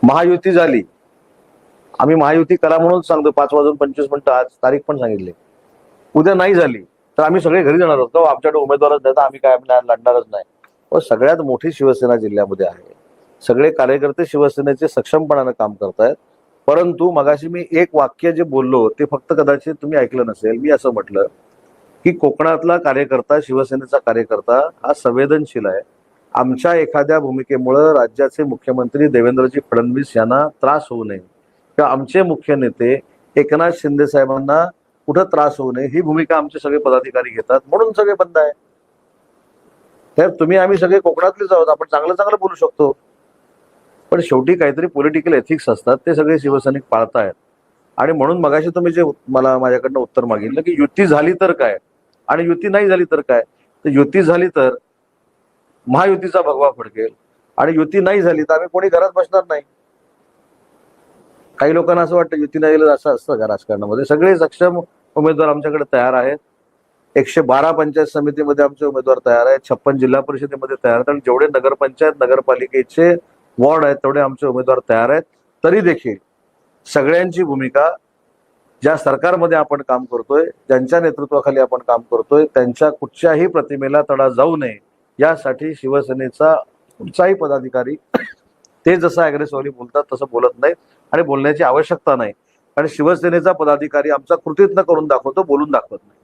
महायुती झाली, आम्ही महायुती करा म्हणून सांगतो 5:25 आज तारीख पण सांगितली. उद्या नाही झाली तर आम्ही सगळे घरी जाणार आहोत. आमच्याकडे उमेदवारच नाही तर आम्ही काय लढणारच नाही. व सगळ्यात मोठी शिवसेना जिल्ह्यामध्ये आहे. सगळे कार्यकर्ते शिवसेनेचे सक्षमपणाने काम करतायत. परंतु मगाशी मी एक वाक्य जे बोललो ते फक्त कदाचित तुम्ही ऐकलं नसेल. मी असं म्हटलं की कोकणातला कार्यकर्ता, शिवसेनेचा कार्यकर्ता हा संवेदनशील आहे. आमच्या एखाद्या भूमिकेमुळे राज्याचे मुख्यमंत्री देवेंद्रजी फडणवीस यांना त्रास होऊ नये किंवा आमचे मुख्य नेते एकनाथ शिंदे साहेबांना कुठं त्रास होऊ नये ही भूमिका आमचे सगळे पदाधिकारी घेतात, म्हणून सगळे बंद आहे. तर तुम्ही आम्ही सगळे कोकणातलेच आहोत, आपण चांगलं चांगलं बोलू शकतो, पण शेवटी काहीतरी पॉलिटिकल एथिक्स असतात, ते सगळे शिवसैनिक पाळतायत. आणि म्हणून मगाशी तुम्ही जे मला माझ्याकडनं उत्तर मागितलं की युती झाली तर काय आणि युती नाही झाली तर काय, तर युती झाली तर महायुतीचा भगवा फडकेल आणि युती नाही झाली तर आम्ही कोणी घरात बसणार नाही. काही लोकांना असं वाटतं युती नाही झालं असं असतं का राजकारणामध्ये. सगळे सक्षम उमेदवार आमच्याकडे तयार आहेत. 112 पंचायत समितीमध्ये आमचे उमेदवार तयार आहेत, 56 जिल्हा परिषदेमध्ये तयार आहेत आणि जेवढे नगरपंचायत नगरपालिकेचे वॉर्ड आहेत तेवढे आमचे उमेदवार तयार आहेत. तरी देखील सगळ्यांची भूमिका, ज्या सरकारमध्ये आपण काम करतोय, ज्यांच्या नेतृत्वाखाली आपण काम करतोय, त्यांच्या कुठच्याही प्रतिमेला तडा जाऊ नये यासाठी शिवसेनेचा कुठचाही पदाधिकारी ते जसं अग्रेसिव्हली बोलतात तसं बोलत नाहीत आणि बोलण्याची आवश्यकता नाही. कारण शिवसेनेचा पदाधिकारी आमचा कृतीतनं करून दाखवतो, बोलून दाखवत नाही.